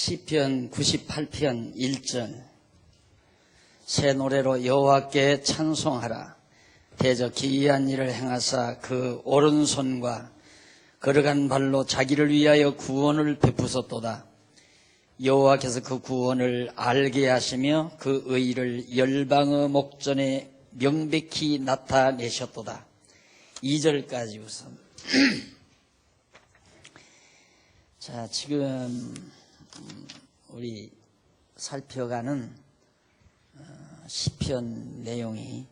시편 98편 1절. 새 노래로 여호와께 찬송하라. 대저 기이한 일을 행하사 그 오른손과 걸어간 발로 자기를 위하여 구원을 베푸셨도다. 여호와께서 그 구원을 알게 하시며 그 의를 열방의 목전에 명백히 나타내셨도다. 2절까지 우선. 자, 지금 우리 살펴가는 시편 내용이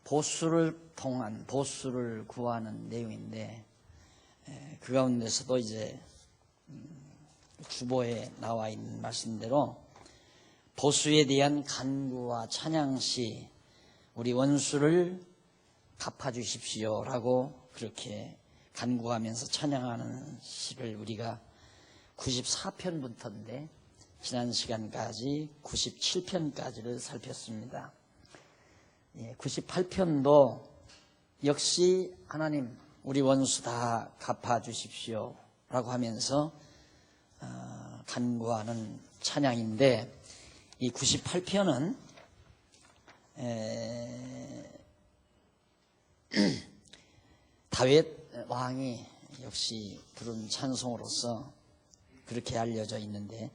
보수를 통한 보수를 구하는 내용인데, 그 가운데서도 이제 주보에 나와 있는 말씀대로 보수에 대한 간구와 찬양시 우리 원수를 갚아주십시오라고 그렇게 간구하면서 찬양하는 시를 우리가 94편부터인데 지난 시간까지 97편까지를 살폈습니다. 98편도 역시 하나님 우리 원수 다 갚아주십시오 라고 하면서 간구하는 찬양인데, 이 98편은 다윗 왕이 역시 부른 찬송으로서 그렇게 알려져 있는데,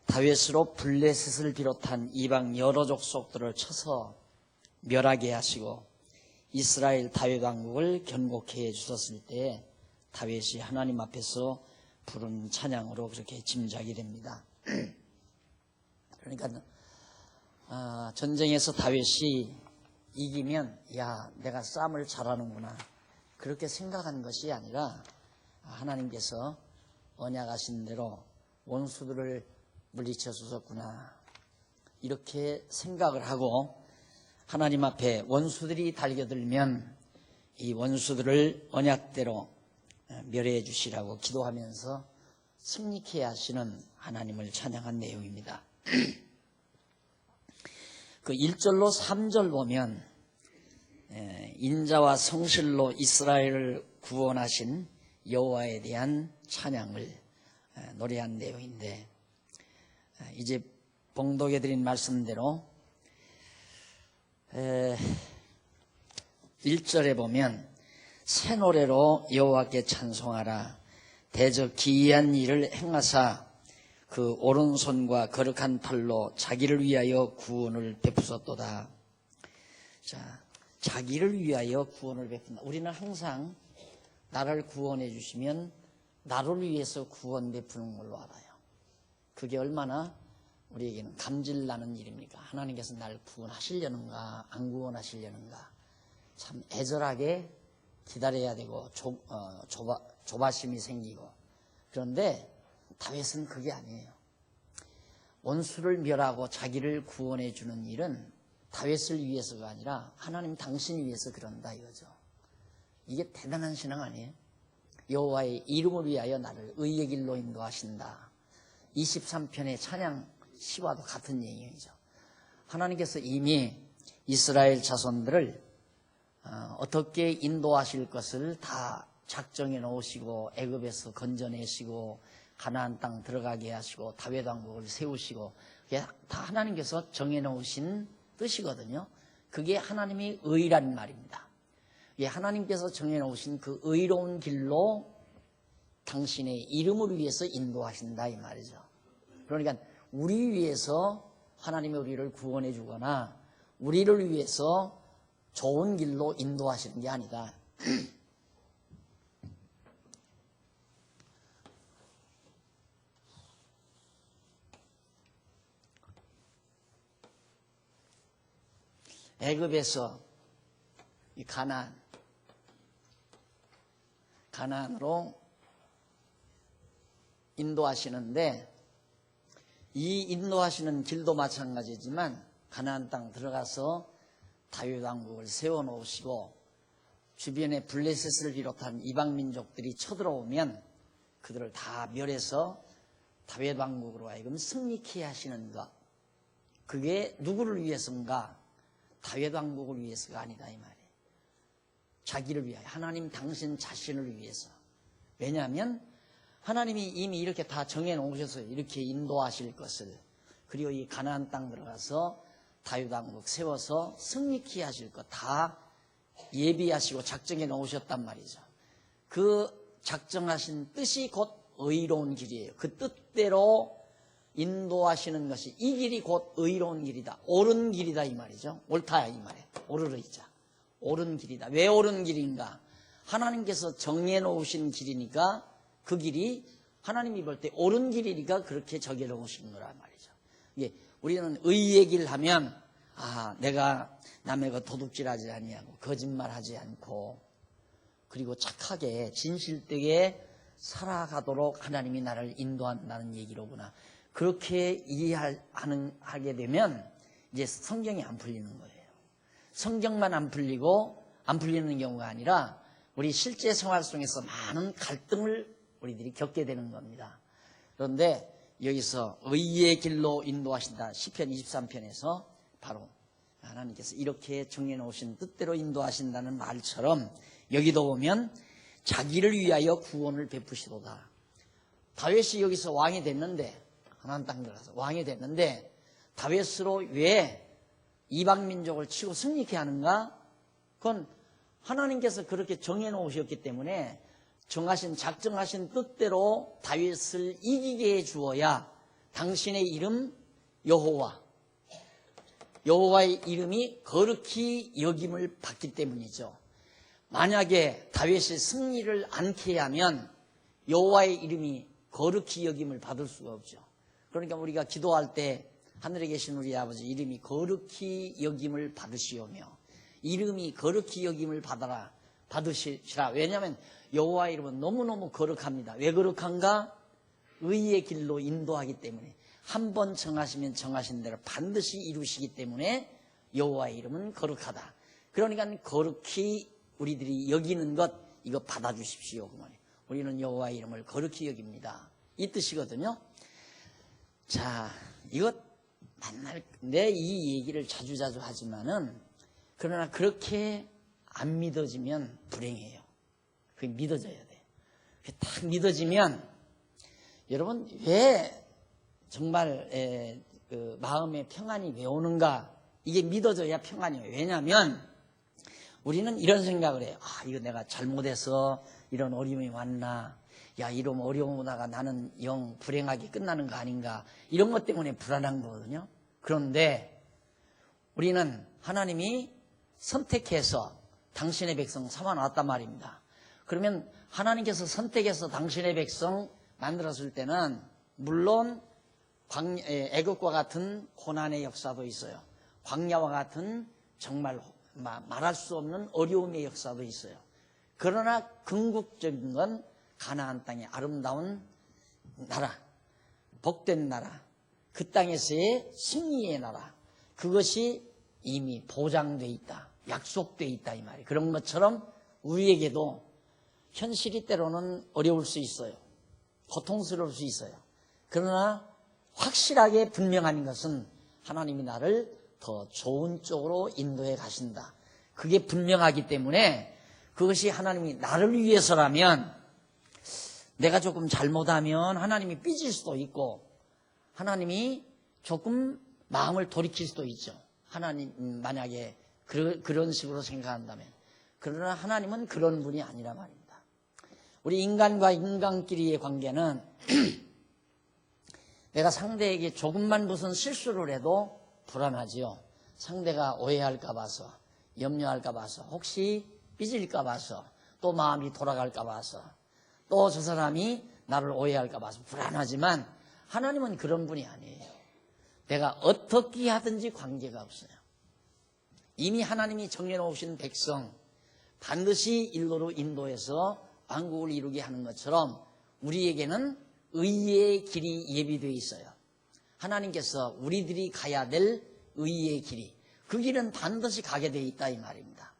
다윗으로 블레셋을 비롯한 이방 여러 족속들을 쳐서 멸하게 하시고 이스라엘 다윗 왕국을 견고케 해 주셨을 때 다윗이 하나님 앞에서 부른 찬양으로 그렇게 짐작이 됩니다. 그러니까 전쟁에서 다윗이 이기면 야, 내가 싸움을 잘하는구나 그렇게 생각한 것이 아니라 하나님께서 언약하신 대로 원수들을 물리쳐 주셨구나 이렇게 생각을 하고, 하나님 앞에 원수들이 달겨들면 이 원수들을 언약대로 멸해 주시라고 기도하면서 승리케 하시는 하나님을 찬양한 내용입니다. 그 1절로 3절 보면 인자와 성실로 이스라엘을 구원하신 여호와에 대한 찬양을 노래한 내용인데, 이제 봉독해 드린 말씀대로 1절에 보면 새 노래로 여호와께 찬송하라. 대저 기이한 일을 행하사 그 오른손과 거룩한 팔로 자기를 위하여 구원을 베푸셨도다. 자, 자기를 위하여 구원을 베푼다. 우리는 항상 나를 구원해 주시면 나를 위해서 구원 베푸는 걸로 알아요. 그게 얼마나 우리에게는 감질나는 일입니까? 하나님께서 나를 구원하시려는가 안 구원하시려는가 참 애절하게 기다려야 되고 조바심이 생기고. 그런데 다윗은 그게 아니에요. 원수를 멸하고 자기를 구원해 주는 일은 다윗을 위해서가 아니라 하나님 당신 위해서 그런다 이거죠. 이게 대단한 신앙 아니에요? 여호와의 이름을 위하여 나를 의의 길로 인도하신다. 23편의 찬양 시와도 같은 얘기죠. 하나님께서 이미 이스라엘 자손들을 어떻게 인도하실 것을 다 작정해 놓으시고 애굽에서 건져내시고 가나안 땅 들어가게 하시고 다윗 왕국을 세우시고, 그게 다 하나님께서 정해 놓으신 뜻이거든요. 그게 하나님의 의란 말입니다. 하나님께서 정해 놓으신 그 의로운 길로 당신의 이름을 위해서 인도하신다 이 말이죠. 그러니까 우리 위해서 하나님이 우리를 구원해 주거나 우리를 위해서 좋은 길로 인도하시는 게 아니다. 애굽에서 이 가나안으로 인도하시는데, 이 인도하시는 길도 마찬가지지만 가나안 땅 들어가서 다윗 왕국을 세워놓으시고 주변에 블레셋을 비롯한 이방 민족들이 쳐들어오면 그들을 다 멸해서 다윗 왕국으로 하여금 승리케 하시는 것, 그게 누구를 위해서인가? 다윗 왕국을 위해서가 아니다 이 말이에요. 자기를 위하여, 하나님 당신 자신을 위해서. 왜냐하면 하나님이 이미 이렇게 다 정해놓으셔서 이렇게 인도하실 것을, 그리고 이 가나안 땅 들어가서 다윗왕국 세워서 승리케 하실 것 다 예비하시고 작정해 놓으셨단 말이죠. 그 작정하신 뜻이 곧 의로운 길이에요. 그 뜻대로 인도하시는 것이, 이 길이 곧 의로운 길이다, 옳은 길이다 이 말이죠. 옳다 이 말이에요. 옳으리자, 옳은 길이다. 왜 옳은 길인가? 하나님께서 정해 놓으신 길이니까, 그 길이 하나님이 볼 때 옳은 길이니까 그렇게 정해 놓으신 거란 말이죠. 이게 우리는 의의 길 하면, 내가 남의 거 도둑질하지 아니하고 거짓말하지 않고 그리고 착하게 진실되게 살아가도록 하나님이 나를 인도한다는 얘기로구나. 그렇게 이해하게 되면 이제 성경이 안 풀리는 거예요. 성경만 안 풀리고 안 풀리는 경우가 아니라 우리 실제 생활 속에서 많은 갈등을 우리들이 겪게 되는 겁니다. 그런데 여기서 의의 길로 인도하신다, 시편 23편에서 바로 하나님께서 이렇게 정해놓으신 뜻대로 인도하신다는 말처럼 여기도 보면 자기를 위하여 구원을 베푸시도다. 다윗이 여기서 왕이 됐는데, 가나안 땅 들어가서 왕이 됐는데 다윗으로 왜 이방민족을 치고 승리케 하는가? 그건 하나님께서 그렇게 정해놓으셨기 때문에 작정하신 뜻대로 다윗을 이기게 해주어야 당신의 이름 여호와의 이름이 거룩히 여김을 받기 때문이죠. 만약에 다윗이 승리를 않게 하면 여호와의 이름이 거룩히 여김을 받을 수가 없죠. 그러니까 우리가 기도할 때 하늘에 계신 우리 아버지 이름이 거룩히 여김을 받으시오며, 이름이 거룩히 여김을 받으시라. 왜냐하면 여호와의 이름은 너무너무 거룩합니다. 왜 거룩한가? 의의 길로 인도하기 때문에, 한 번 정하시면 정하신 대로 반드시 이루시기 때문에 여호와의 이름은 거룩하다. 그러니까 거룩히 우리들이 여기는 것, 이거 받아주십시오. 우리는 여호와의 이름을 거룩히 여깁니다, 이 뜻이거든요. 자, 이것 내 이 얘기를 자주자주 하지만은, 그러나 그렇게 안 믿어지면 불행해요. 그게 믿어져야 돼요. 그게 딱 믿어지면, 여러분 왜 정말 그 마음의 평안이 왜 오는가? 이게 믿어져야 평안이에요. 왜냐하면 우리는 이런 생각을 해요. 이거 내가 잘못해서 이런 어려움이 왔나? 이런 어려움 오다가 나는 영 불행하게 끝나는 거 아닌가? 이런 것 때문에 불안한 거거든요. 그런데 우리는 하나님이 선택해서 당신의 백성 삼아놨단 말입니다. 그러면 하나님께서 선택해서 당신의 백성 만들었을 때는 물론 애국과 같은 고난의 역사도 있어요. 광야와 같은 정말 말할 수 없는 어려움의 역사도 있어요. 그러나 궁극적인 건 가나안 땅의 아름다운 나라, 복된 나라, 그 땅에서의 승리의 나라, 그것이 이미 보장돼 있다, 약속돼 있다 이 말이에요. 그런 것처럼 우리에게도 현실이 때로는 어려울 수 있어요. 고통스러울 수 있어요. 그러나 확실하게 분명한 것은 하나님이 나를 더 좋은 쪽으로 인도해 가신다. 그게 분명하기 때문에, 그것이 하나님이 나를 위해서라면, 내가 조금 잘못하면 하나님이 삐질 수도 있고 하나님이 조금 마음을 돌이킬 수도 있죠. 하나님 만약에 그런 식으로 생각한다면. 그러나 하나님은 그런 분이 아니라 말입니다. 우리 인간과 인간끼리의 관계는 내가 상대에게 조금만 무슨 실수를 해도 불안하지요. 상대가 오해할까 봐서, 염려할까 봐서, 혹시 삐질까 봐서, 또 마음이 돌아갈까 봐서, 또 저 사람이 나를 오해할까 봐서 불안하지만, 하나님은 그런 분이 아니에요. 내가 어떻게 하든지 관계가 없어요. 이미 하나님이 정해놓으신 백성 반드시 일로로 인도해서 왕국을 이루게 하는 것처럼 우리에게는 의의 길이 예비되어 있어요. 하나님께서 우리들이 가야 될 의의 길이, 그 길은 반드시 가게 되어 있다 이 말입니다.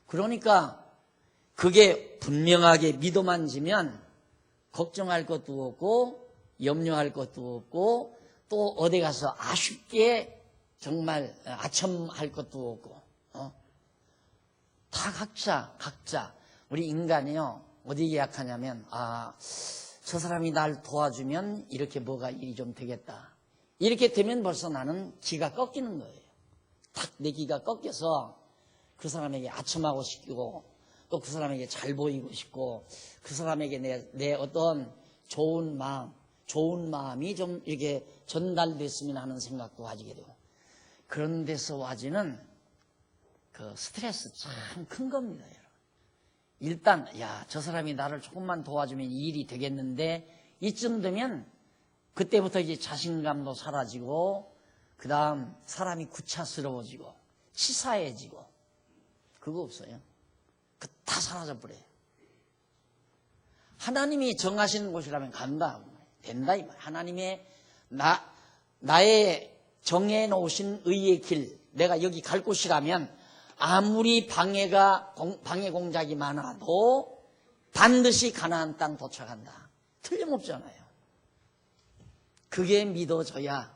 그러니까 그게 분명하게 믿어만 지면 걱정할 것도 없고 염려할 것도 없고, 또 어디 가서 아쉽게 정말 아첨할 것도 없고, 다 각자 우리 인간이요 어디에 약하냐면, 저 사람이 날 도와주면 이렇게 뭐가 일이 좀 되겠다. 이렇게 되면 벌써 나는 기가 꺾이는 거예요. 탁 내 기가 꺾여서 그 사람에게 아첨하고 싶고 또 그 사람에게 잘 보이고 싶고 그 사람에게 내 어떤 좋은 마음이 좀 이렇게 전달됐으면 하는 생각도 가지게 되고 그런 데서 와지는 그 스트레스 참 큰 겁니다, 여러분. 일단 저 사람이 나를 조금만 도와주면 이 일이 되겠는데 이쯤 되면 그때부터 이제 자신감도 사라지고 그 다음 사람이 구차스러워지고 치사해지고 그거 없어요. 그 다 사라져버려요. 하나님이 정하시는 곳이라면 간다. 된다 이 말. 하나님의 나의 정해놓으신 의의 길 내가 여기 갈 곳이라면 아무리 방해 공작이 많아도 반드시 가나안 땅 도착한다. 틀림없잖아요. 그게 믿어져야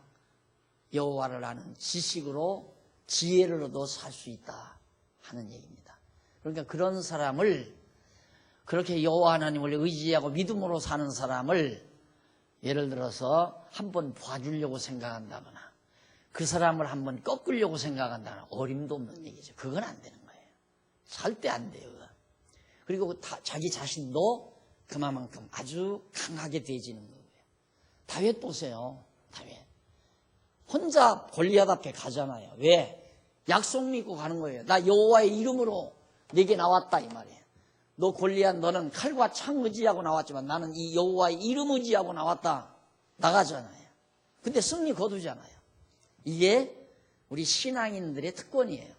여호와를 아는 지식으로 지혜를 얻어 살 수 있다 하는 얘기입니다. 그러니까 그런 사람을 그렇게 여호와 하나님을 의지하고 믿음으로 사는 사람을 예를 들어서 한번 봐주려고 생각한다거나 그 사람을 한번 꺾으려고 생각한다거나 어림도 없는 얘기죠. 그건 안 되는 거예요. 절대 안 돼요. 그리고 자기 자신도 그만큼 아주 강하게 되어지는 거예요. 다윗 보세요. 다윗 혼자 골리앗 앞에 가잖아요. 왜? 약속 믿고 가는 거예요. 나 여호와의 이름으로 내게 나왔다 이 말이에요. 너 골리앗 너는 칼과 창 의지하고 나왔지만 나는 이 여호와의 이름 의지하고 나왔다. 나가잖아요. 근데 승리 거두잖아요. 이게 우리 신앙인들의 특권이에요.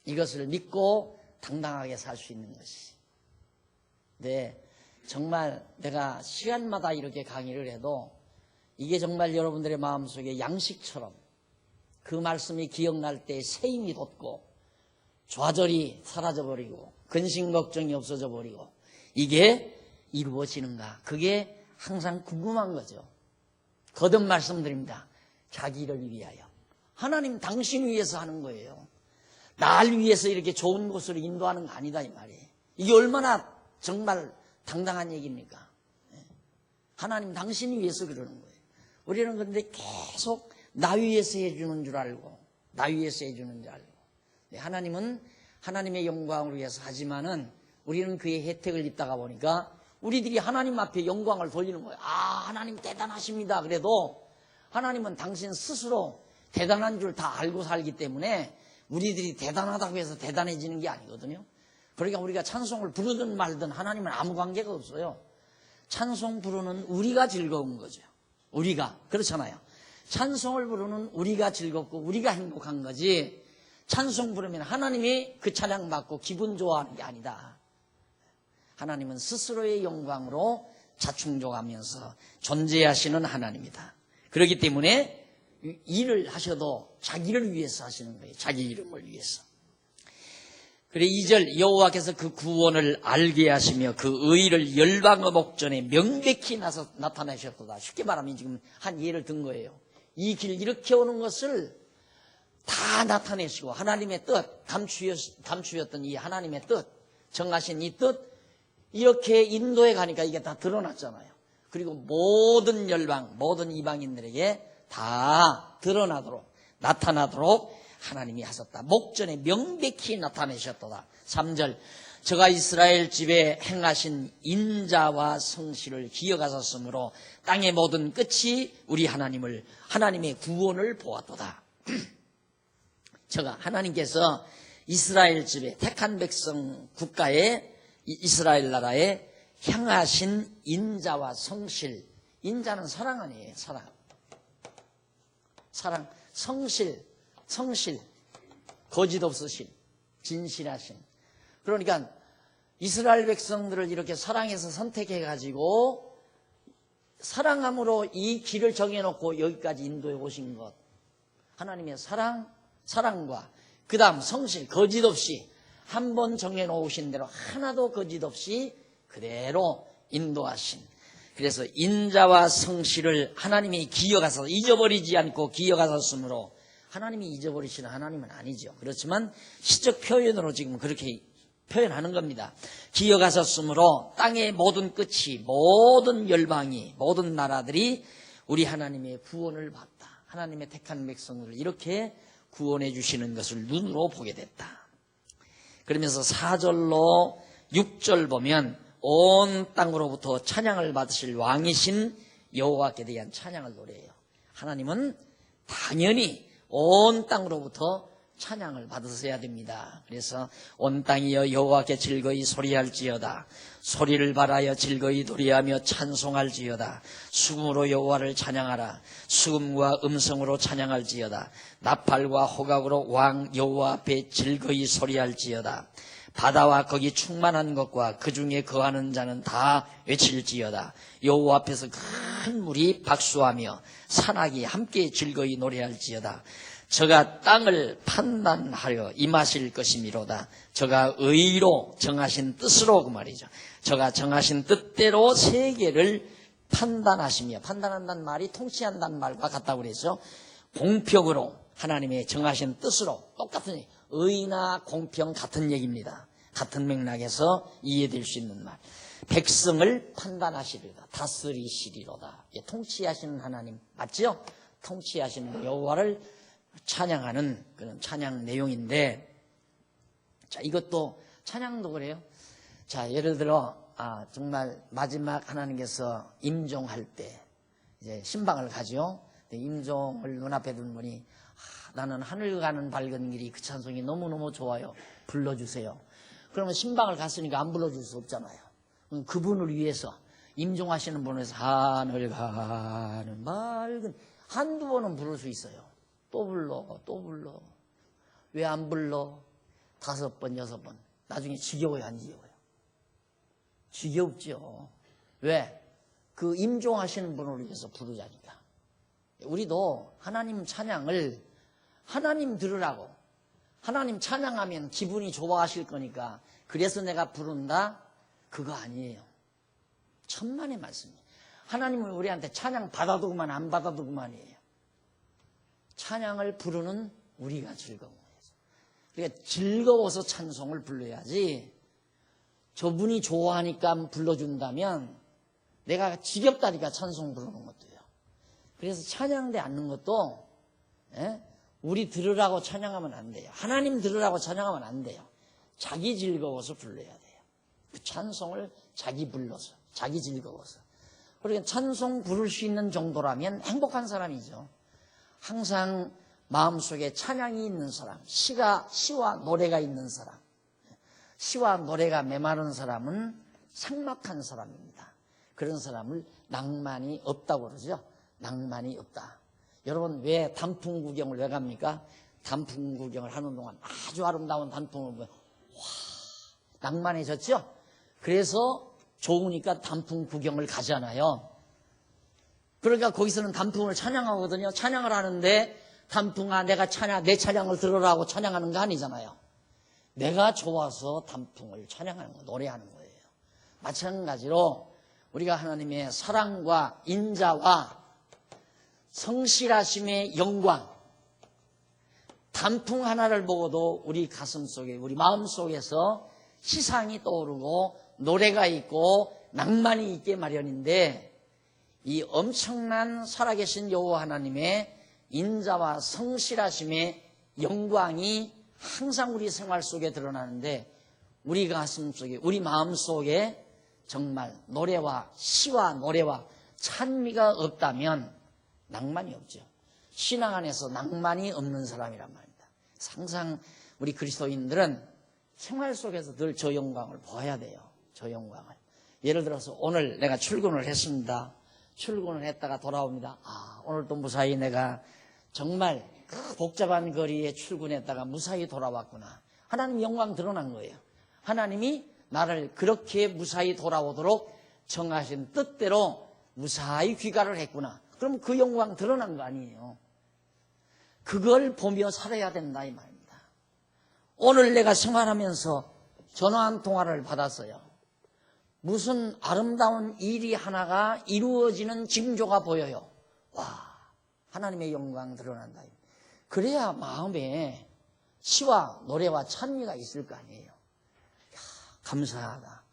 이것을 믿고 당당하게 살 수 있는 것이. 네, 정말 내가 시간마다 이렇게 강의를 해도 이게 정말 여러분들의 마음속에 양식처럼 그 말씀이 기억날 때 새 힘이 돋고 좌절이 사라져버리고 근심 걱정이 없어져 버리고 이게 이루어지는가. 그게 항상 궁금한 거죠. 거듭 말씀드립니다. 자기를 위하여. 하나님 당신 위해서 하는 거예요. 날 위해서 이렇게 좋은 곳으로 인도하는 거 아니다 이 말이에요. 이게 얼마나 정말 당당한 얘기입니까? 하나님 당신 위해서 그러는 거예요. 우리는 그런데 계속 나 위해서 해주는 줄 알고 나 위해서 해주는 줄 알고 하나님은 하나님의 영광을 위해서 하지만은 우리는 그의 혜택을 입다가 보니까 우리들이 하나님 앞에 영광을 돌리는 거예요. 하나님 대단하십니다. 그래도 하나님은 당신 스스로 대단한 줄 다 알고 살기 때문에 우리들이 대단하다고 해서 대단해지는 게 아니거든요. 그러니까 우리가 찬송을 부르든 말든 하나님은 아무 관계가 없어요. 찬송 부르는 우리가 즐거운 거죠. 우리가 그렇잖아요. 찬송을 부르는 우리가 즐겁고 우리가 행복한 거지 찬송 부르면 하나님이 그 찬양 받고 기분 좋아하는 게 아니다. 하나님은 스스로의 영광으로 자충족하면서 존재하시는 하나님이다. 그렇기 때문에 일을 하셔도 자기를 위해서 하시는 거예요. 자기 이름을 위해서. 그래 2절 여호와께서 그 구원을 알게 하시며 그 의를 열방의 목전에 명백히 나타내셨도다. 쉽게 말하면 지금 한 예를 든 거예요. 이 길 이렇게 오는 것을 다 나타내시고 하나님의 뜻 감추였던 이 하나님의 뜻 정하신 이 뜻 이렇게 인도해 가니까 이게 다 드러났잖아요. 그리고 모든 열방 모든 이방인들에게 다 드러나도록 나타나도록 하나님이 하셨다. 목전에 명백히 나타내셨도다. 3절 저가 이스라엘 집에 행하신 인자와 성실을 기억하셨으므로 땅의 모든 끝이 우리 하나님의 구원을 보았도다. 저가 하나님께서 이스라엘 집에 택한 백성 국가에 이스라엘 나라에 향하신 인자와 성실. 인자는 사랑 아니에요. 사랑 성실 거짓 없으신 진실하신. 그러니까 이스라엘 백성들을 이렇게 사랑해서 선택해가지고 사랑함으로 이 길을 정해놓고 여기까지 인도해 오신 것. 하나님의 사랑과 그 다음 성실 거짓 없이 한 번 정해놓으신 대로 하나도 거짓 없이 그대로 인도하신. 그래서 인자와 성실을 하나님이 기억하셔서 잊어버리지 않고 기억하셨으므로 하나님이 잊어버리시는 하나님은 아니죠. 그렇지만 시적 표현으로 지금 그렇게 표현하는 겁니다. 기어가셨으므로 땅의 모든 끝이, 모든 열방이, 모든 나라들이 우리 하나님의 구원을 봤다. 하나님의 택한 백성들을 이렇게 구원해 주시는 것을 눈으로 보게 됐다. 그러면서 4절로 6절 보면 온 땅으로부터 찬양을 받으실 왕이신 여호와께 대한 찬양을 노래해요. 하나님은 당연히 온 땅으로부터 찬양을 받으셔야 됩니다. 그래서 온 땅이여 여호와께 즐거이 소리할지어다. 소리를 발하여 즐거이 노래하며 찬송할지어다. 수금으로 여호와를 찬양하라. 수금과 음성으로 찬양할지어다. 나팔과 호각으로 왕 여호와 앞에 즐거이 소리할지어다. 바다와 거기 충만한 것과 그 중에 거하는 자는 다 외칠지어다. 여호와 앞에서 큰 물이 박수하며 산악이 함께 즐거이 노래할지어다. 저가 땅을 판단하려 임하실 것이미로다. 저가 의로 정하신 뜻으로, 그 말이죠. 저가 정하신 뜻대로 세계를 판단하시며, 판단한다는 말이 통치한다는 말과 같다고 그랬죠. 공평으로 하나님의 정하신 뜻으로, 똑같은 의나 공평 같은 얘기입니다. 같은 맥락에서 이해될 수 있는 말. 백성을 판단하시리로다. 다스리시리로다. 통치하시는 하나님 맞죠? 통치하시는 여호와를 찬양하는 그런 찬양 내용인데, 자, 이것도 찬양도 그래요. 자, 예를 들어 정말 마지막 하나님께서 임종할 때 이제 신방을 가죠. 임종을 눈앞에 두는 분이 나는 하늘 가는 밝은 길이 그 찬송이 너무너무 좋아요. 불러주세요. 그러면 신방을 갔으니까 안 불러줄 수 없잖아요. 그분을 위해서 임종하시는 분에서 하늘 가는 밝은, 한두 번은 부를 수 있어요. 또 불러. 왜 안 불러? 5번, 6번. 나중에 지겨워요, 안 지겨워요? 지겹죠. 왜? 그 임종하시는 분을 위해서 부르자니까. 우리도 하나님 찬양을 하나님 들으라고. 하나님 찬양하면 기분이 좋아하실 거니까 그래서 내가 부른다? 그거 아니에요. 천만의 말씀이에요. 하나님은 우리한테 찬양 받아두고만 안 받아두고만이에요. 찬양을 부르는 우리가 즐거운 거예요. 그러니까 즐거워서 찬송을 불러야지, 저분이 좋아하니까 불러준다면 내가 지겹다니까 찬송 부르는 것도요. 그래서 찬양대 않는 것도 우리 들으라고 찬양하면 안 돼요. 하나님 들으라고 찬양하면 안 돼요. 자기 즐거워서 불러야 돼요. 그 찬송을 자기 불러서, 자기 즐거워서. 그러니까 찬송 부를 수 있는 정도라면 행복한 사람이죠. 항상 마음속에 찬양이 있는 사람, 시와 노래가 있는 사람, 시와 노래가 메마른 사람은 삭막한 사람입니다. 그런 사람을 낭만이 없다고 그러죠. 낭만이 없다. 여러분, 왜 단풍 구경을 왜 갑니까? 단풍 구경을 하는 동안 아주 아름다운 단풍을 보면 와, 낭만해졌죠? 그래서 좋으니까 단풍 구경을 가잖아요. 그러니까 거기서는 단풍을 찬양하거든요. 찬양을 하는데 단풍아 내 찬양을 들으라고 찬양하는 거 아니잖아요. 내가 좋아서 단풍을 찬양하는 거, 노래하는 거예요. 마찬가지로 우리가 하나님의 사랑과 인자와 성실하심의 영광, 단풍 하나를 보고도 우리 가슴 속에, 우리 마음 속에서 희상이 떠오르고 노래가 있고 낭만이 있게 마련인데, 이 엄청난 살아계신 여호와 하나님의 인자와 성실하심의 영광이 항상 우리 생활 속에 드러나는데, 우리 가슴 속에, 우리 마음 속에 정말 노래와 시와 노래와 찬미가 없다면 낭만이 없죠. 신앙 안에서 낭만이 없는 사람이란 말입니다. 항상 우리 그리스도인들은 생활 속에서 늘 저 영광을 보아야 돼요. 저 영광을. 예를 들어서 오늘 내가 출근을 했습니다. 출근을 했다가 돌아옵니다. 오늘도 무사히 내가 정말 그 복잡한 거리에 출근했다가 무사히 돌아왔구나. 하나님 영광 드러난 거예요. 하나님이 나를 그렇게 무사히 돌아오도록 정하신 뜻대로 무사히 귀가를 했구나. 그럼 그 영광 드러난 거 아니에요. 그걸 보며 살아야 된다 이 말입니다. 오늘 내가 생활하면서 전화 한 통화를 받았어요. 무슨 아름다운 일이 하나가 이루어지는 징조가 보여요. 와, 하나님의 영광 드러난다. 그래야 마음에 시와 노래와 찬미가 있을 거 아니에요. 감사하다.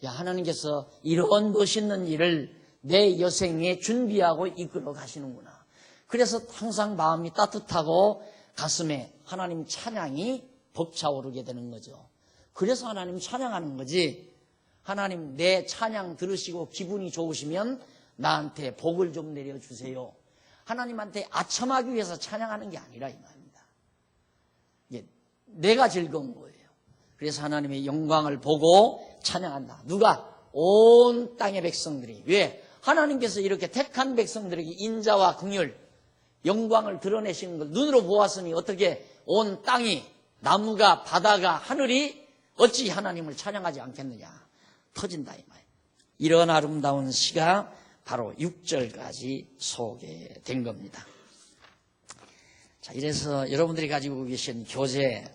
야, 하나님께서 이런 멋있는 일을 내 여생에 준비하고 이끌어 가시는구나. 그래서 항상 마음이 따뜻하고 가슴에 하나님 찬양이 벅차오르게 되는 거죠. 그래서 하나님 찬양하는 거지. 하나님 내 찬양 들으시고 기분이 좋으시면 나한테 복을 좀 내려주세요. 하나님한테 아첨하기 위해서 찬양하는 게 아니라 이 말입니다. 이게 내가 즐거운 거예요. 그래서 하나님의 영광을 보고 찬양한다. 누가? 온 땅의 백성들이. 왜? 하나님께서 이렇게 택한 백성들에게 인자와 긍휼, 영광을 드러내시는 걸 눈으로 보았으니 어떻게 온 땅이, 나무가, 바다가, 하늘이 어찌 하나님을 찬양하지 않겠느냐. 터진다 이 말. 이런 아름다운 시가 바로 6절까지 소개된 겁니다. 자, 이래서 여러분들이 가지고 계신 교재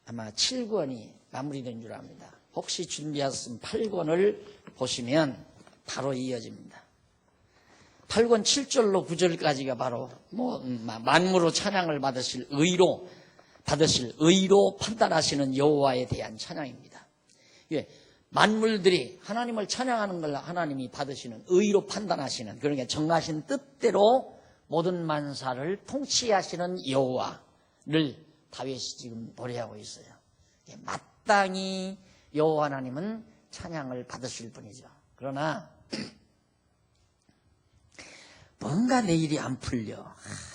아마 7권이 마무리된 줄 압니다. 혹시 준비하신 8권을 보시면 바로 이어집니다. 8권 7절로 9절까지가 바로 만무로 찬양을 받으실 의로 판단하시는 여호와에 대한 찬양입니다. 예, 만물들이 하나님을 찬양하는 걸 하나님이 받으시는 의로 판단하시는, 그러니까 정하신 뜻대로 모든 만사를 통치하시는 여호와를 다윗이 지금 노래하고 있어요. 마땅히 여호와 하나님은 찬양을 받으실 분이죠. 그러나 뭔가 내 일이 안 풀려,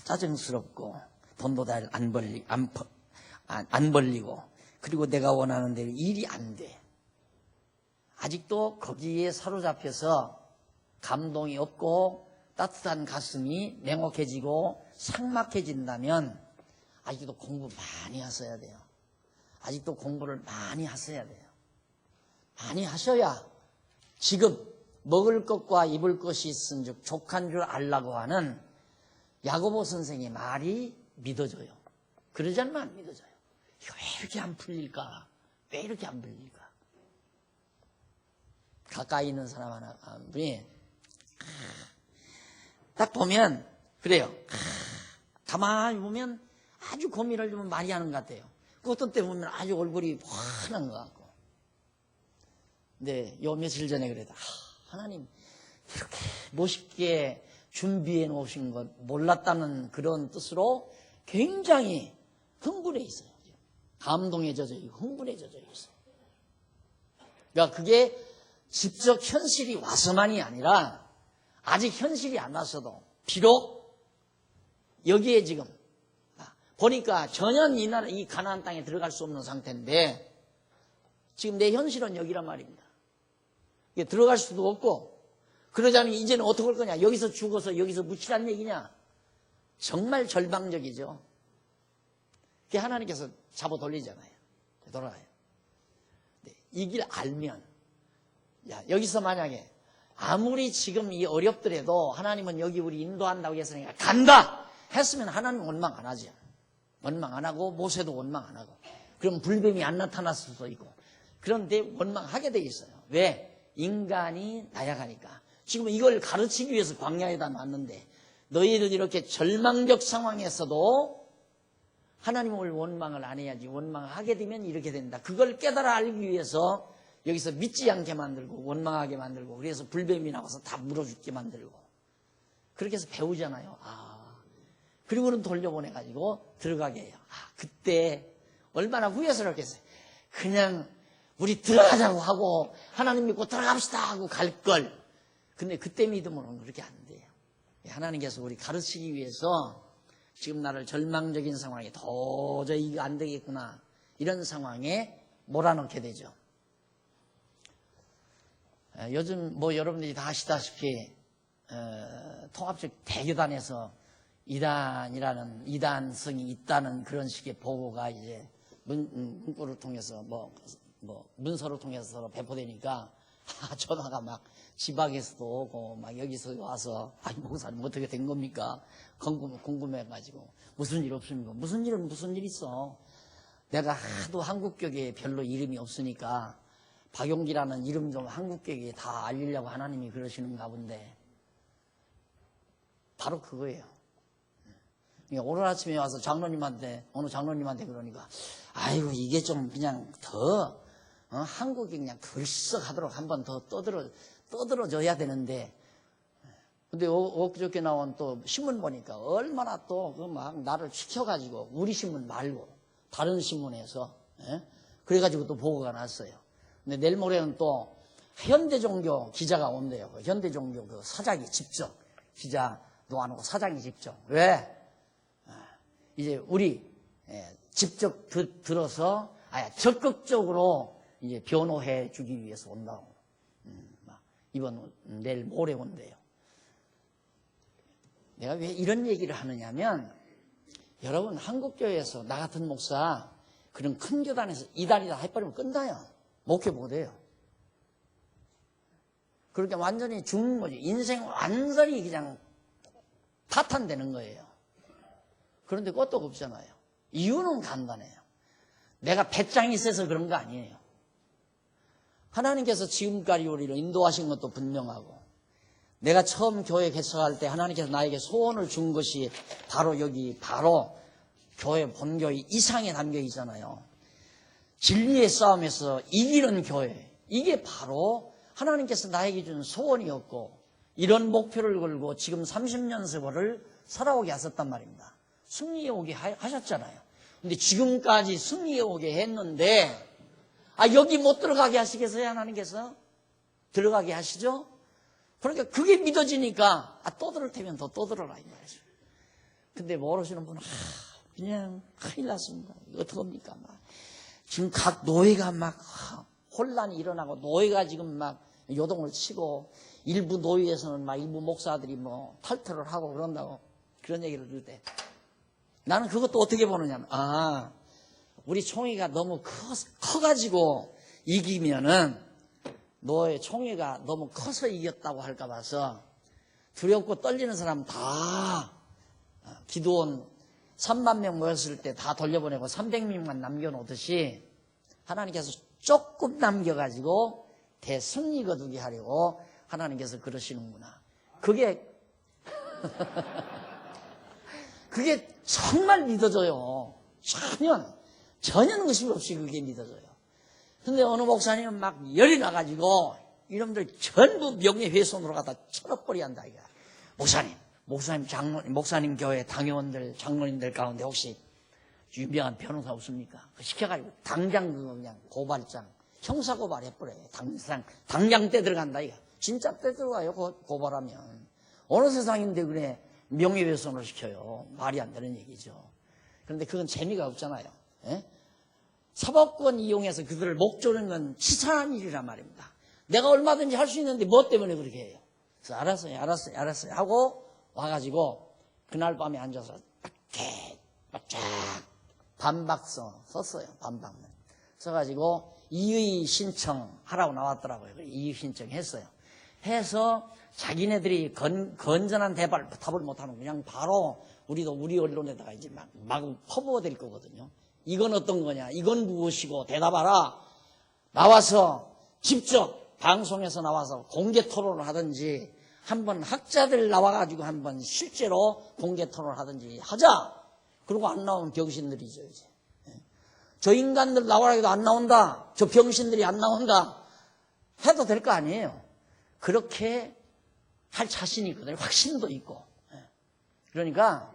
짜증스럽고 돈도 잘 안 벌리고 그리고 내가 원하는 대로 일이 안 돼. 아직도 거기에 사로잡혀서 감동이 없고 따뜻한 가슴이 냉혹해지고 삭막해진다면 아직도 공부 많이 하셔야 돼요. 아직도 공부를 많이 하셔야 돼요. 많이 하셔야 지금 먹을 것과 입을 것이 있은즉 족한 줄 알라고 하는 야고보 선생의 말이 믿어져요. 그러지 않으면 안 믿어져요. 이거 왜 이렇게 안 풀릴까? 왜 이렇게 안 풀릴까? 가까이 있는 사람 한 분이 딱 보면 그래요. 가만히 보면 아주 고민을 좀 많이 하는 것 같아요. 그 어떤 때 보면 아주 얼굴이 환한 것 같고. 근데 요 며칠 전에 그래도 하나님 이렇게 멋있게 준비해 놓으신 것 몰랐다는 그런 뜻으로 굉장히 흥분해 있어요. 감동에 젖어 있고 흥분에 젖어 있어요. 그러니까 그게 직접 현실이 와서만이 아니라 아직 현실이 안 왔어도 비록 여기에 지금 보니까 전혀 이 가나안 땅에 들어갈 수 없는 상태인데 지금 내 현실은 여기란 말입니다. 이게 들어갈 수도 없고 그러자면 이제는 어떻게 할 거냐? 여기서 죽어서 여기서 묻히란 얘기냐? 정말 절망적이죠. 그게 하나님께서 잡아 돌리잖아요. 돌아가요. 이 길 알면 여기서 만약에 아무리 지금 이 어렵더라도 하나님은 여기 우리 인도한다고 했으니까 간다 했으면 하나님 원망 안 하죠. 원망 안 하고 모세도 원망 안 하고 그럼 불뱀이 안 나타났을 수도 있고 그런데 원망하게 돼 있어요. 왜? 인간이 나약하니까. 지금 이걸 가르치기 위해서 광야에다 놨는데 너희들 이렇게 절망적 상황에서도 하나님을 원망을 안 해야지. 원망을 하게 되면 이렇게 된다. 그걸 깨달아 알기 위해서 여기서 믿지 않게 만들고 원망하게 만들고 그래서 불뱀이 나와서 다 물어 죽게 만들고 그렇게 해서 배우잖아요. 그리고는 돌려보내가지고 들어가게 해요. 그때 얼마나 후회스럽겠어요. 그냥 우리 들어가자고 하고 하나님 믿고 들어갑시다 하고 갈 걸. 근데 그때 믿음으로는 그렇게 안 돼요. 하나님께서 우리 가르치기 위해서 지금 나를 절망적인 상황에 도저히 이거 안 되겠구나 이런 상황에 몰아넣게 되죠. 요즘 여러분들이 다 아시다시피 통합적 대교단에서 이단이라는 이단성이 있다는 그런 식의 보고가 이제 문구를 통해서 문서를 통해서 서로 배포되니까 전화가 막 지방에서도 오고 막 여기서 와서 목사님 어떻게 된 겁니까? 궁금해가지고 무슨 일 없습니까? 무슨 일 있어? 내가 하도 한국교회에 별로 이름이 없으니까 박용기라는 이름 좀 한국교회에 다 알리려고 하나님이 그러시는가 본데 바로 그거예요. 오늘 아침에 와서 어느 장로님한테 그러니까 아이고 이게 좀 그냥 더 한국이 그냥 들썩하도록 한 번 더 떠들어줘야 되는데, 근데 엊그저께 나온 또 신문 보니까 얼마나 또 막 나를 시켜가지고 우리 신문 말고 다른 신문에서 그래가지고 또 보고가 났어요. 근데 내일 모레는 또 현대종교 기자가 온대요. 현대종교 그 사장이 직접, 기자도 안 오고 사장이 직접. 왜? 이제 우리 직접 들어서 적극적으로 이제 변호해 주기 위해서 온다고. 내일 모레 온대요. 내가 왜 이런 얘기를 하느냐면, 여러분 한국교회에서 나 같은 목사 그런 큰 교단에서 이단이다 해버리면 끝나요. 목회 못해요. 그렇게 완전히 죽는 거지. 인생 완전히 그냥 파탄되는 거예요. 그런데 끄떡 없잖아요. 이유는 간단해요. 내가 배짱이 세서 그런 거 아니에요. 하나님께서 지금까지 우리를 인도하신 것도 분명하고, 내가 처음 교회 개척할 때 하나님께서 나에게 소원을 준 것이 바로 여기, 바로 교회 본교회 이상에 담겨 있잖아요. 진리의 싸움에서 이기는 교회. 이게 바로 하나님께서 나에게 준 소원이었고, 이런 목표를 걸고 지금 30년 세월을 살아오게 하셨단 말입니다. 승리해 오게 하셨잖아요. 근데 지금까지 승리해 오게 했는데, 여기 못 들어가게 하시겠어요? 하나님께서? 들어가게 하시죠? 그러니까 그게 믿어지니까, 또 들을 테면 더 떠들어라, 이 말이죠. 근데 모르시는 분은, 그냥 큰일 났습니다. 어떡합니까? 지금 각 노예가 막 혼란이 일어나고, 노예가 지금 막 요동을 치고, 일부 노예에서는 막 일부 목사들이 뭐 탈퇴를 하고 그런다고, 그런 얘기를 들을 때, 나는 그것도 어떻게 보느냐면, 우리 총회가 너무 커가지고 이기면은, 너의 총회가 너무 커서 이겼다고 할까 봐서 두렵고 떨리는 사람 다 기도원 3만 명 모였을 때 다 돌려보내고 300명만 남겨놓듯이 하나님께서 조금 남겨가지고 대승리 거두게 하려고 하나님께서 그러시는구나. 그게 정말 믿어져요. 전혀 의심 없이 그게 믿어져요. 근데 어느 목사님은 막 열이 나가지고 이놈들 전부 명예훼손으로 갖다 쳐버려 한다 이거야. 목사님 교회 당회원들, 장로님들 가운데 혹시 유명한 변호사 없습니까? 시켜가지고 당장 그냥 고발장, 형사고발 해버려요. 당장 떼 들어간다 이거. 진짜 떼 들어가요. 고발하면. 어느 세상인데 그래 명예훼손을 시켜요. 말이 안 되는 얘기죠. 그런데 그건 재미가 없잖아요. 사법권 이용해서 그들을 목 조는 건 치사한 일이란 말입니다. 내가 얼마든지 할 수 있는데 뭐 때문에 그렇게 해요? 그래서 알았어요 하고 와가지고 그날 밤에 앉아서 쫙 반박서 썼어요. 반박문 써가지고 이의 신청하라고 나왔더라고요. 이의 신청했어요. 해서 자기네들이 건전한 답을 못하면 그냥 바로 우리 언론에다가 이제 막 퍼부어드릴 거거든요. 이건 어떤 거냐? 이건 무엇이고 대답하라. 나와서 직접 방송에서 나와서 공개 토론을 하든지 한번 학자들 나와가지고 한번 실제로 공개 토론을 하든지 하자. 그리고 안 나오면 병신들이죠 이제. 저 인간들 나오라 해도 안 나온다. 저 병신들이 안 나온다. 해도 될 거 아니에요. 그렇게 할 자신이 있거든요. 확신도 있고. 그러니까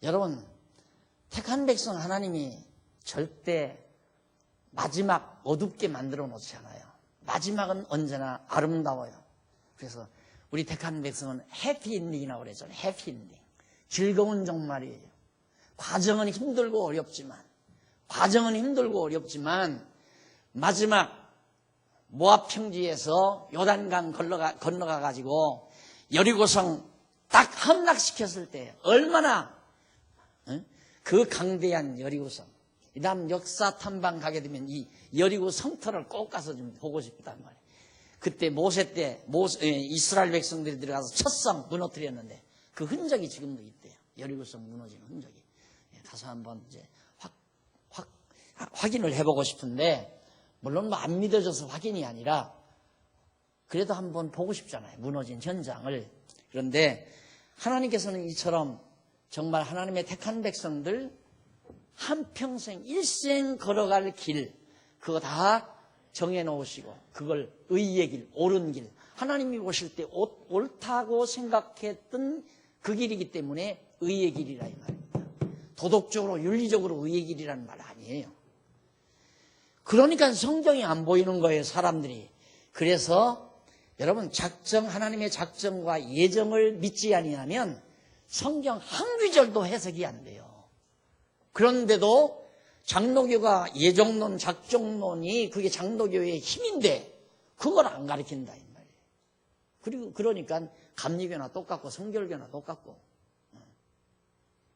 여러분 택한 백성 하나님이 절대 마지막 어둡게 만들어 놓지 않아요. 마지막은 언제나 아름다워요. 그래서 우리 택한 백성은 해피엔딩이라고 그랬잖아요. 해피엔딩. 즐거운 종말이에요. 과정은 힘들고 어렵지만 마지막 모압 평지에서 요단강 건너가 가지고 여리고성 딱 함락시켰을 때 얼마나 그 강대한 여리고성. 이 다음 역사 탐방 가게 되면 이 여리고 성터를 꼭 가서 좀 보고 싶단 말이에요. 그때 모세 때 이스라엘 백성들이 들어가서 첫 성 무너뜨렸는데 그 흔적이 지금도 있대요. 여리고성 무너진 흔적이. 가서 한번 이제 확인을 해보고 싶은데, 물론 뭐 안 믿어져서 확인이 아니라 그래도 한번 보고 싶잖아요. 무너진 현장을. 그런데 하나님께서는 이처럼 정말 하나님의 택한 백성들 한평생 일생 걸어갈 길, 그거 다 정해놓으시고 그걸 의의 길, 옳은 길, 하나님이 보실 때 옳다고 생각했던 그 길이기 때문에 의의 길이라 이 말입니다. 도덕적으로 윤리적으로 의의 길이라는 말 아니에요. 그러니까 성경이 안 보이는 거예요, 사람들이. 그래서 여러분, 하나님의 작정과 예정을 믿지 아니하면 성경 한 구절도 해석이 안 돼요. 그런데도 장로교가 예정론, 작정론이 그게 장로교의 힘인데 그걸 안 가르친다 이 말이에요. 그리고 그러니까 감리교나 똑같고 성결교나 똑같고.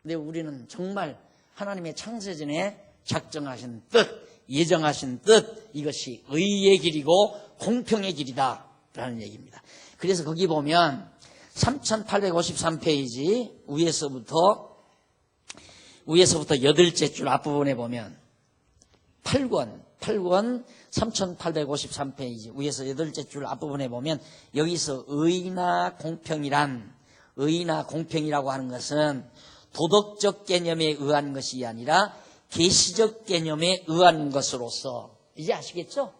근데 우리는 정말 하나님의 창세전에 작정하신 뜻, 예정하신 뜻, 이것이 의의 길이고 공평의 길이다 라는 얘기입니다. 그래서 거기 보면 3853페이지 위에서부터 8째 줄 앞부분에 보면 8권 3853페이지 위에서 8째 줄 앞부분에 보면 여기서 의나 공평이라고 하는 것은 도덕적 개념에 의한 것이 아니라 계시적 개념에 의한 것으로서, 이제 아시겠죠?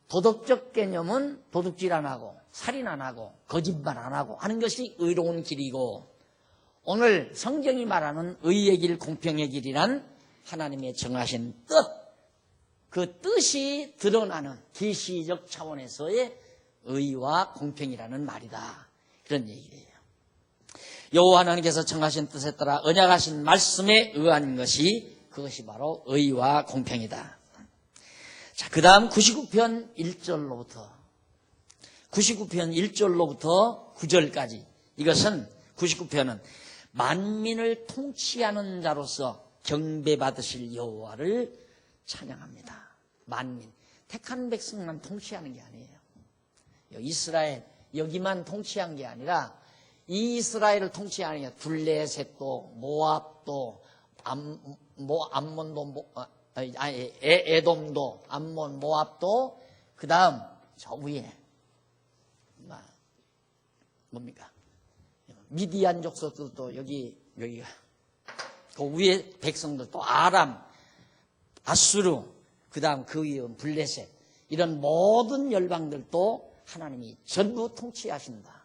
도덕적 개념은 도둑질 안 하고 살인 안 하고 거짓말 안 하고 하는 것이 의로운 길이고, 오늘 성경이 말하는 의의 길, 공평의 길이란 하나님의 정하신 뜻, 그 뜻이 드러나는 계시적 차원에서의 의와 공평이라는 말이다. 그런 얘기예요. 여호와 하나님께서 정하신 뜻에 따라 언약하신 말씀에 의한 것이, 그것이 바로 의와 공평이다. 자, 그 다음 99편 1절로부터 9절까지, 이것은 99편은 만민을 통치하는 자로서 경배받으실 여호와를 찬양합니다. 만민, 택한 백성만 통치하는 게 아니에요. 이스라엘 여기만 통치한 게 아니라 이 이스라엘을 통치하는 게 블레셋도, 모압도, 에돔도, 암몬, 모압도, 그 다음 저 위에 뭡니까? 미디안 족속들도 여기가 그 위에 백성들도 아람, 아수르, 그 다음 그 위에 블레셋, 이런 모든 열방들도 하나님이 전부 통치하신다.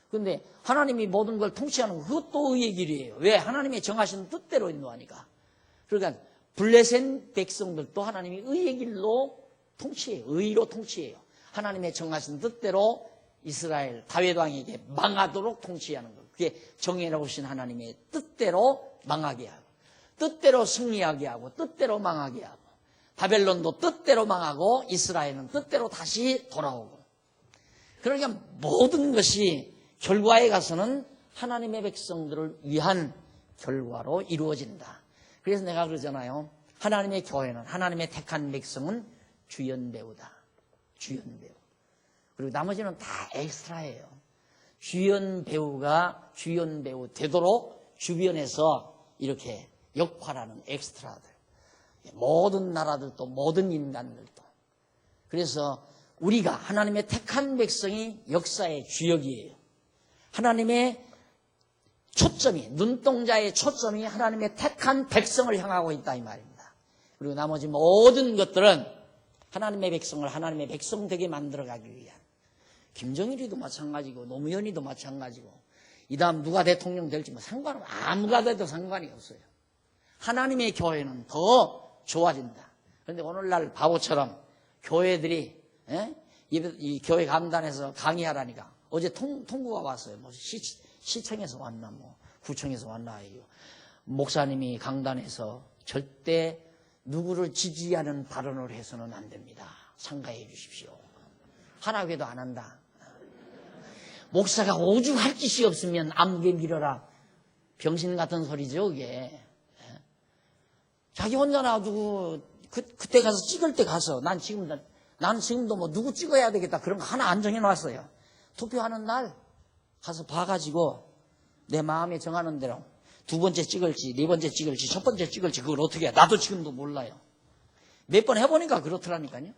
그런데 하나님이 모든 걸 통치하는 그것도 의의 길이에요. 왜? 하나님이 정하신 뜻대로 인도하니까. 그러니까 블레셋 백성들도 하나님이 의의 길로 통치해요. 의로 통치해요. 하나님의 정하신 뜻대로 이스라엘 다윗 왕에게 망하도록 통치하는 것. 그게 정해놓으신 하나님의 뜻대로 망하게 하고, 뜻대로 승리하게 하고, 뜻대로 망하게 하고, 바벨론도 뜻대로 망하고 이스라엘은 뜻대로 다시 돌아오고. 그러니까 모든 것이 결과에 가서는 하나님의 백성들을 위한 결과로 이루어진다. 그래서 내가 그러잖아요. 하나님의 교회는, 하나님의 택한 백성은 주연배우다. 주연배우. 그리고 나머지는 다 엑스트라예요. 주연배우가 주연배우 되도록 주변에서 이렇게 역할하는 엑스트라들. 모든 나라들도, 모든 인간들도. 그래서 우리가 하나님의 택한 백성이 역사의 주역이에요. 하나님의 초점이, 눈동자의 초점이 하나님의 택한 백성을 향하고 있다 이 말입니다. 그리고 나머지 모든 것들은 하나님의 백성을 하나님의 백성 되게 만들어가기 위한, 김정일이도 마찬가지고 노무현이도 마찬가지고 이 다음 누가 대통령 될지 뭐 상관은 아무가 돼도 상관이 없어요. 하나님의 교회는 더 좋아진다. 그런데 오늘날 바보처럼 교회들이 이 교회 감단에서 강의하라니까 어제 통보가 왔어요. 뭐 시청에서 왔나 뭐 구청에서 왔나 이거 목사님이 강단에서 절대 누구를 지지하는 발언을 해서는 안 됩니다. 삼가해 주십시오. 하나교회도 안 한다. 목사가 오죽할 짓이 없으면 아무개 밀어라. 병신 같은 소리죠, 이게. 자기 혼자 놔두고 그때 가서 찍을 때 가서 난 지금도 뭐 누구 찍어야 되겠다 그런 거 하나 안 정해놨어요. 투표하는 날 가서 봐가지고 내 마음에 정하는 대로 두 번째 찍을지, 네 번째 찍을지, 첫 번째 찍을지 그걸 어떻게 해? 나도 지금도 몰라요. 몇 번 해보니까 그렇더라니까요.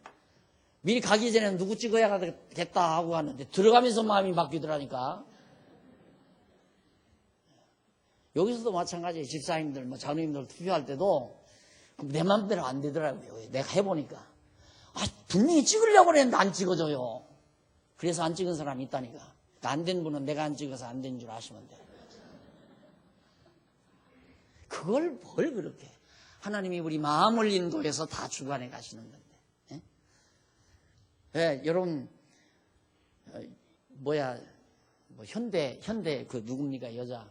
미리 가기 전에는 누구 찍어야겠다 하고 하는데 들어가면서 마음이 바뀌더라니까. 여기서도 마찬가지예요. 집사님들, 장로님들 투표할 때도 내 마음대로 안 되더라고요. 내가 해보니까. 분명히 찍으려고 그랬는데 안 찍어줘요. 그래서 안 찍은 사람이 있다니까. 안 된 분은 내가 안 찍어서 안 된 줄 아시면 돼요. 그걸 뭘 그렇게. 하나님이 우리 마음을 인도해서 다 주관해 가시는 건데. 예? 예, 여러분, 현대 그 누굽니까, 여자.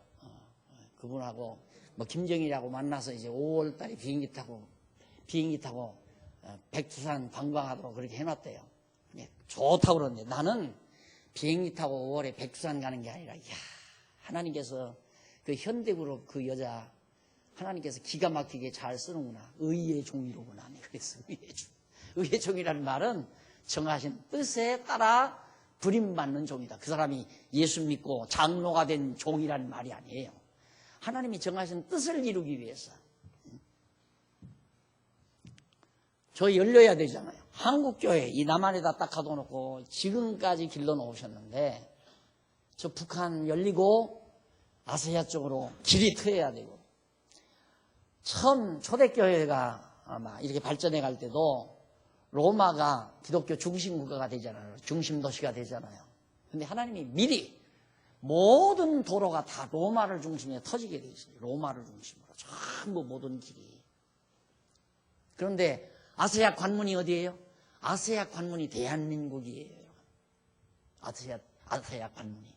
그분하고, 김정일하고 만나서 이제 5월 달에 비행기 타고, 백두산 관광하도록 그렇게 해놨대요. 예, 좋다고 그러는데 나는 비행기 타고 5월에 백두산 가는 게 아니라, 하나님께서 그 현대그룹 그 여자, 하나님께서 기가 막히게 잘 쓰는구나. 의의 종이로구나. 그래서 의의 종이라는 말은 정하신 뜻에 따라 부림받는 종이다. 그 사람이 예수 믿고 장로가 된 종이라는 말이 아니에요. 하나님이 정하신 뜻을 이루기 위해서. 저희 열려야 되잖아요. 한국교회 이 남한에다 딱 가둬놓고 지금까지 길러놓으셨는데 저 북한 열리고 아시아 쪽으로 길이 트여야 되고, 처음 초대교회가 아마 이렇게 발전해 갈 때도 로마가 기독교 중심 국가가 되잖아요. 중심 도시가 되잖아요. 근데 하나님이 미리 모든 도로가 다 로마를 중심에 터지게 돼 있어요. 로마를 중심으로 전부 모든 길이. 그런데 아시아 관문이 어디예요? 아시아 관문이 대한민국이에요. 아시아 관문이.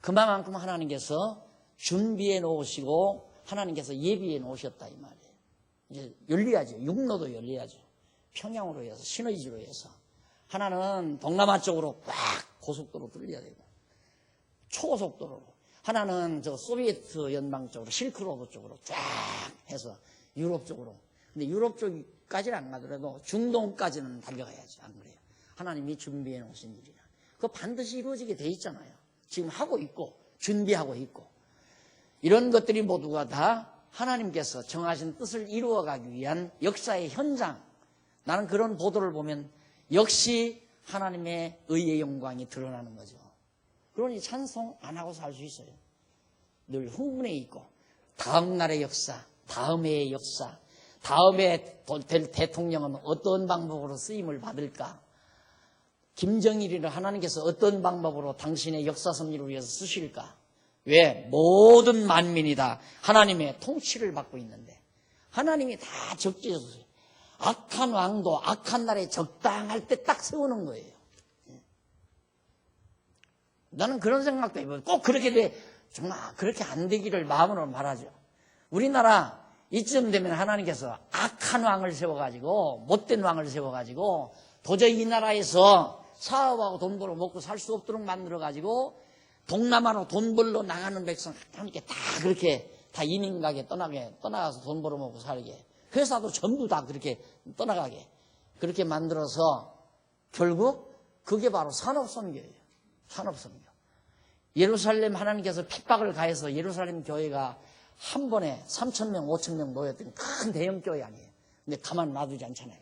그만큼 하나님께서 준비해 놓으시고 하나님께서 예비해 놓으셨다 이 말이에요. 이제 열려야죠. 육로도 열려야죠. 평양으로 해서 시너지로 해서. 하나는 동남아 쪽으로 꽉 고속도로 뚫려야 되고, 초고속도로로. 하나는 저 소비에트 연방 쪽으로, 실크로드 쪽으로 쫙 해서 유럽 쪽으로. 근데 유럽 쪽까지는 안 가더라도 중동까지는 달려가야죠. 안 그래요? 하나님이 준비해 놓으신 일이라. 그거 반드시 이루어지게 돼 있잖아요. 지금 하고 있고 준비하고 있고. 이런 것들이 모두가 다 하나님께서 정하신 뜻을 이루어가기 위한 역사의 현장. 나는 그런 보도를 보면 역시 하나님의 의의 영광이 드러나는 거죠. 그러니 찬송 안 하고 살 수 있어요. 늘 흥분해 있고, 다음 날의 역사, 다음 해의 역사, 다음에 될 대통령은 어떤 방법으로 쓰임을 받을까? 김정일이를 하나님께서 어떤 방법으로 당신의 역사 섭리를 위해서 쓰실까? 왜? 모든 만민이 다 하나님의 통치를 받고 있는데 하나님이 다 적재해주세요. 악한 왕도 악한 날에 적당할 때 딱 세우는 거예요. 나는 그런 생각도 해봐요. 꼭 그렇게 돼. 정말 그렇게 안 되기를 마음으로 말하죠. 우리나라 이쯤 되면 하나님께서 악한 왕을 세워가지고, 못된 왕을 세워가지고 도저히 이 나라에서 사업하고 돈 벌어 먹고 살 수 없도록 만들어가지고 동남아로 돈 벌러 나가는 백성 하나님께 다 그렇게 다 이민 가게 떠나가서 돈 벌어 먹고 살게, 회사도 전부 다 그렇게 떠나가게 그렇게 만들어서 결국 그게 바로 산업선교예요. 산업선교. 예루살렘 하나님께서 핍박을 가해서 예루살렘 교회가 한 번에 3,000명, 5,000명 모였던 큰 대형 교회 아니에요. 근데 가만 놔두지 않잖아요.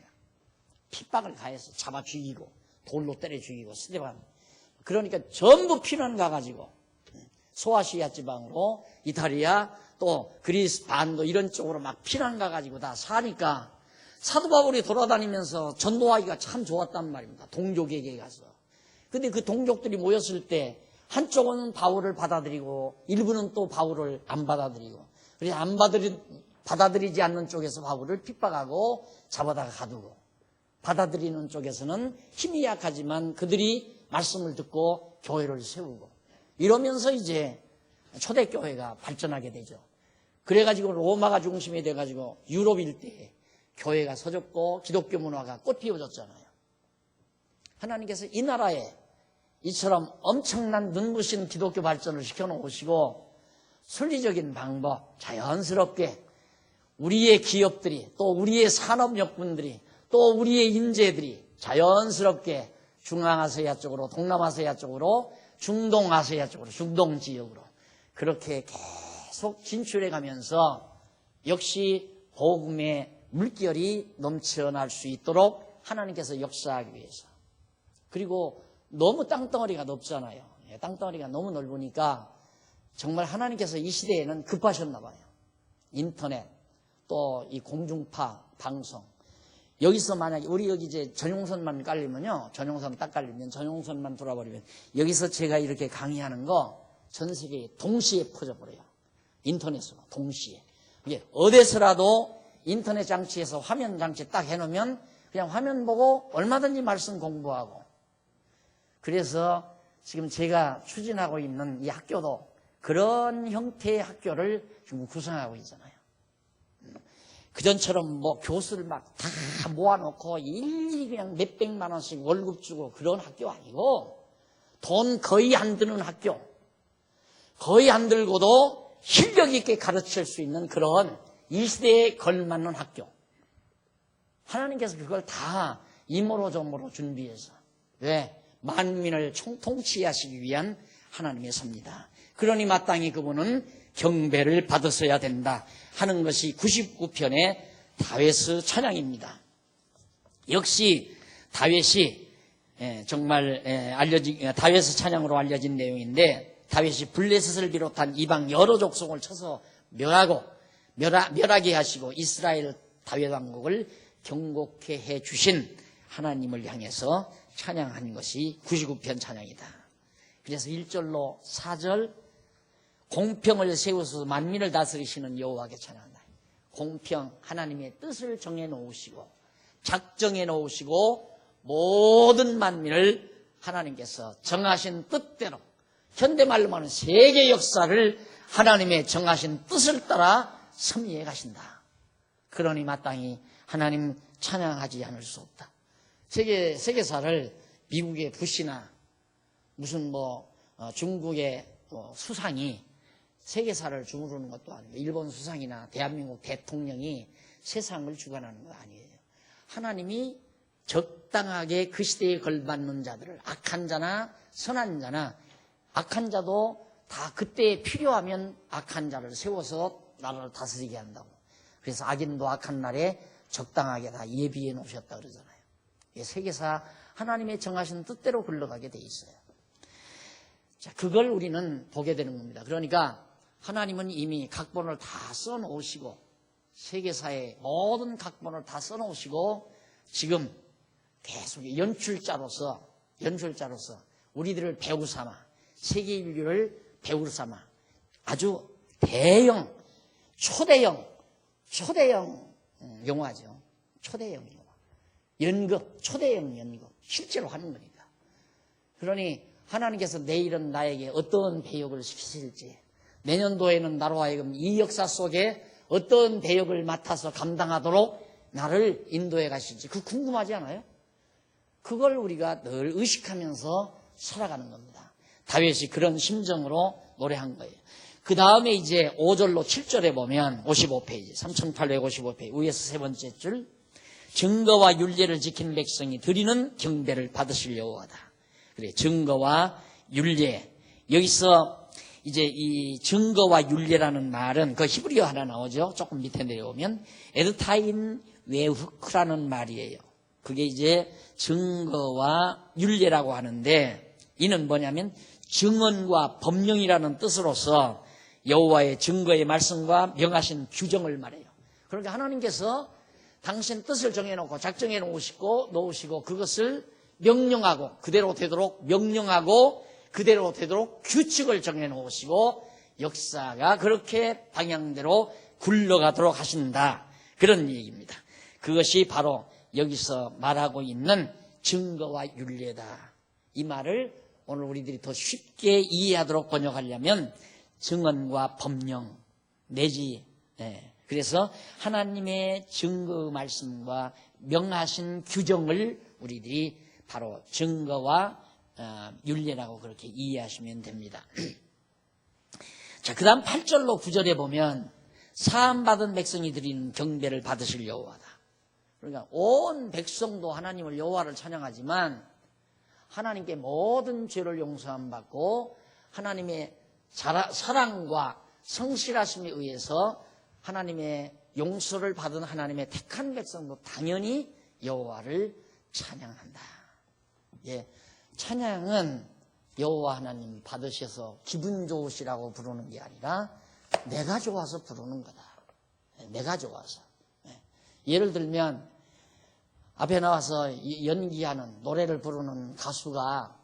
핍박을 가해서 잡아 죽이고 돌로 때려 죽이고 스데반. 그러니까 전부 피난 가가지고 소아시아 지방으로 이탈리아 또 그리스 반도 이런 쪽으로 막 피난 가가지고 다 사니까 사도 바울이 돌아다니면서 전도하기가 참 좋았단 말입니다. 동족에게 가서. 근데 그 동족들이 모였을 때 한쪽은 바울을 받아들이고 일부는 또 바울을 안 받아들이고, 그래서 받아들이지 않는 쪽에서 바울을 핍박하고 잡아다가 가두고, 받아들이는 쪽에서는 힘이 약하지만 그들이 말씀을 듣고 교회를 세우고, 이러면서 이제 초대교회가 발전하게 되죠. 그래가지고 로마가 중심이 돼가지고 유럽 일대에 교회가 서졌고 기독교 문화가 꽃 피워졌잖아요. 하나님께서 이 나라에 이처럼 엄청난 눈부신 기독교 발전을 시켜놓으시고 순리적인 방법, 자연스럽게 우리의 기업들이 또 우리의 산업역군들이 또 우리의 인재들이 자연스럽게 중앙아시아 쪽으로, 동남아시아 쪽으로, 중동아시아 쪽으로, 중동 지역으로 그렇게 계속 진출해 가면서 역시 복음의 물결이 넘쳐날 수 있도록 하나님께서 역사하기 위해서. 그리고 너무 땅덩어리가 넓잖아요. 땅덩어리가 너무 넓으니까 정말 하나님께서 이 시대에는 급하셨나 봐요. 인터넷, 또 이 공중파 방송, 여기서 만약에 우리 여기 이제 전용선만 깔리면요, 전용선 딱 깔리면 전용선만 돌아버리면 여기서 제가 이렇게 강의하는 거 전 세계에 동시에 퍼져버려요. 인터넷으로 동시에. 이게 어디서라도 인터넷 장치에서 화면 장치 딱 해놓으면 그냥 화면 보고 얼마든지 말씀 공부하고. 그래서 지금 제가 추진하고 있는 이 학교도 그런 형태의 학교를 지금 구성하고 있잖아요. 그전처럼 뭐 교수를 막 다 모아놓고 일일이 그냥 몇백만 원씩 월급 주고 그런 학교 아니고 돈 거의 안 드는 학교, 거의 안 들고도 실력 있게 가르칠 수 있는 그런 이 시대에 걸맞는 학교. 하나님께서 그걸 다 이모로 저모로 준비해서 왜? 만민을 통치하시기 위한 하나님의 섭니다. 그러니 마땅히 그분은 경배를 받으셔야 된다 하는 것이 99편의 다윗의 찬양입니다. 역시 다윗이 정말 다윗의 찬양으로 알려진 내용인데, 다윗이 블레셋을 비롯한 이방 여러 족속을 쳐서 멸하게 하시고 이스라엘 다윗 왕국을 경고케 해 주신 하나님을 향해서 찬양한 것이 99편 찬양이다. 그래서 1절로 4절 공평을 세우셔서 만민을 다스리시는 여호와께 찬양한다. 공평, 하나님의 뜻을 정해 놓으시고 작정해 놓으시고 모든 만민을 하나님께서 정하신 뜻대로, 현대말로 말하는 세계 역사를 하나님의 정하신 뜻을 따라 섭리해 가신다. 그러니 마땅히 하나님 찬양하지 않을 수 없다. 세계사를 미국의 부시나 무슨 중국의 수상이 세계사를 주무르는 것도 아니고, 일본 수상이나 대한민국 대통령이 세상을 주관하는 거 아니에요. 하나님이 적당하게 그 시대에 걸맞는 자들을, 악한 자나 선한 자나, 악한 자도 다 그때에 필요하면 악한 자를 세워서 나라를 다스리게 한다고. 그래서 악인도 악한 날에 적당하게 다 예비해 놓으셨다 그러잖아요. 세계사 하나님의 정하신 뜻대로 흘러가게 돼 있어요. 자, 그걸 우리는 보게 되는 겁니다. 그러니까 하나님은 이미 각본을 다 써놓으시고, 세계사의 모든 각본을 다 써놓으시고 지금 계속 연출자로서 우리들을 배우 삼아, 세계 인류를 배우 삼아 아주 대형, 초대형 영화죠. 초대형 영화. 연극, 초대형 연극. 실제로 하는 거니까. 그러니 하나님께서 내일은 나에게 어떤 배역을 시키실지, 내년도에는 나로 하여금 이 역사 속에 어떤 배역을 맡아서 감당하도록 나를 인도해 가실지, 그거 궁금하지 않아요? 그걸 우리가 늘 의식하면서 살아가는 겁니다. 다윗이 그런 심정으로 노래한 거예요. 그 다음에 이제 5절로 7절에 보면 55페이지, 3855페이지 위에서 세 번째 줄, 증거와 율례를 지킨 백성이 드리는 경배를 받으실 여호와다. 그래, 증거와 율례. 여기서 이제 이 증거와 율례라는 말은 그 히브리어 하나 나오죠. 조금 밑에 내려오면 에드타인 웨후크라는 말이에요. 그게 이제 증거와 율례라고 하는데, 이는 뭐냐면 증언과 법령이라는 뜻으로서 여호와의 증거의 말씀과 명하신 규정을 말해요. 그러니까 하나님께서 당신 뜻을 정해놓고 작정해 놓으시고 그것을 명령하고 그대로 되도록 규칙을 정해 놓으시고 역사가 그렇게 방향대로 굴러가도록 하신다. 그런 얘기입니다. 그것이 바로 여기서 말하고 있는 증거와 율례다. 이 말을 오늘 우리들이 더 쉽게 이해하도록 번역하려면 증언과 법령 내지, 그래서 하나님의 증거 말씀과 명하신 규정을 우리들이 바로 증거와 율례라고 그렇게 이해하시면 됩니다. 자, 그 다음 8절로 9절에 보면 사함받은 백성이 드리는 경배를 받으실 여호와다. 그러니까 온 백성도 하나님을 여호와를 찬양하지만 하나님께 모든 죄를 용서함 받고 하나님의 사랑과 성실하심에 의해서 하나님의 용서를 받은 하나님의 택한 백성도 당연히 여호와를 찬양한다. 예, 찬양은 여호와 하나님 받으셔서 기분 좋으시라고 부르는 게 아니라 내가 좋아서 부르는 거다. 내가 좋아서. 예를 들면 앞에 나와서 연기하는 노래를 부르는 가수가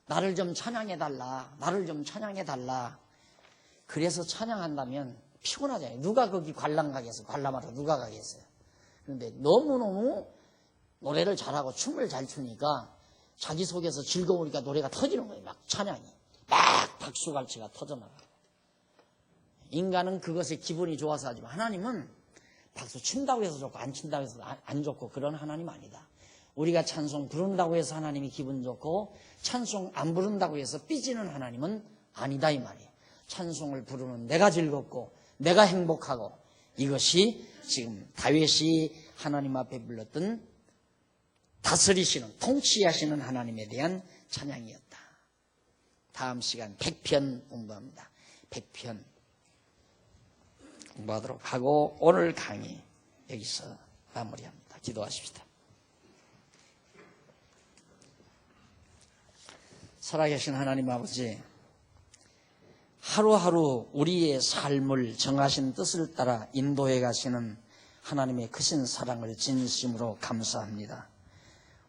나를 좀 찬양해달라, 나를 좀 해달라. 그래서 찬양한다면 피곤하잖아요. 누가 거기 관람 가겠어요? 관람하러 누가 가겠어요? 그런데 너무너무 노래를 잘하고 춤을 잘 추니까 자기 속에서 즐거우니까 노래가 터지는 거예요. 막 찬양이. 막 박수갈채가 터져나가요. 인간은 그것에 기분이 좋아서 하지만 하나님은 박수 친다고 해서 좋고 안 친다고 해서 안 좋고 그런 하나님 아니다. 우리가 찬송 부른다고 해서 하나님이 기분 좋고 찬송 안 부른다고 해서 삐지는 하나님은 아니다 이 말이에요. 찬송을 부르는 내가 즐겁고 내가 행복하고 이것이 지금 다윗이 하나님 앞에 불렀던 다스리시는 통치하시는 하나님에 대한 찬양이었다. 다음 시간 100편 공부합니다. 100편 공부하도록 하고 오늘 강의 여기서 마무리합니다. 기도하십시다. 살아계신 하나님 아버지, 하루하루 우리의 삶을 정하신 뜻을 따라 인도해 가시는 하나님의 크신 사랑을 진심으로 감사합니다.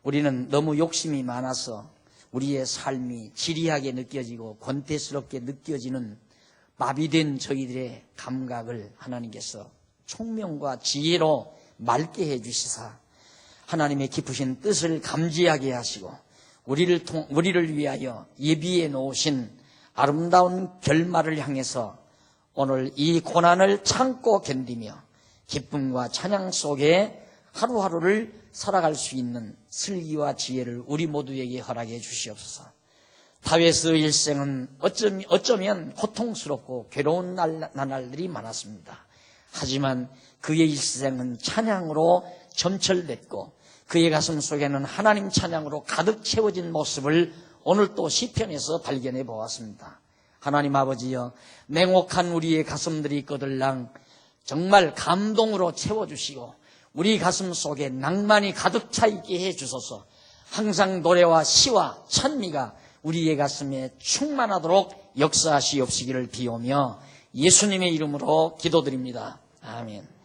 우리는 너무 욕심이 많아서 우리의 삶이 지리하게 느껴지고 권태스럽게 느껴지는 마비된 저희들의 감각을 하나님께서 총명과 지혜로 맑게 해주시사 하나님의 깊으신 뜻을 감지하게 하시고 우리를 위하여 예비해 놓으신 아름다운 결말을 향해서 오늘 이 고난을 참고 견디며 기쁨과 찬양 속에 하루하루를 살아갈 수 있는 슬기와 지혜를 우리 모두에게 허락해 주시옵소서. 다윗의 일생은 어쩌면 고통스럽고 괴로운 나날들이 많았습니다. 하지만 그의 일생은 찬양으로 점철됐고 그의 가슴 속에는 하나님 찬양으로 가득 채워진 모습을 오늘 또 시편에서 발견해 보았습니다. 하나님 아버지여, 냉혹한 우리의 가슴들이 거들랑 정말 감동으로 채워주시고 우리 가슴 속에 낭만이 가득 차 있게 해주소서. 항상 노래와 시와 찬미가 우리의 가슴에 충만하도록 역사하시옵시기를 비오며 예수님의 이름으로 기도드립니다. 아멘.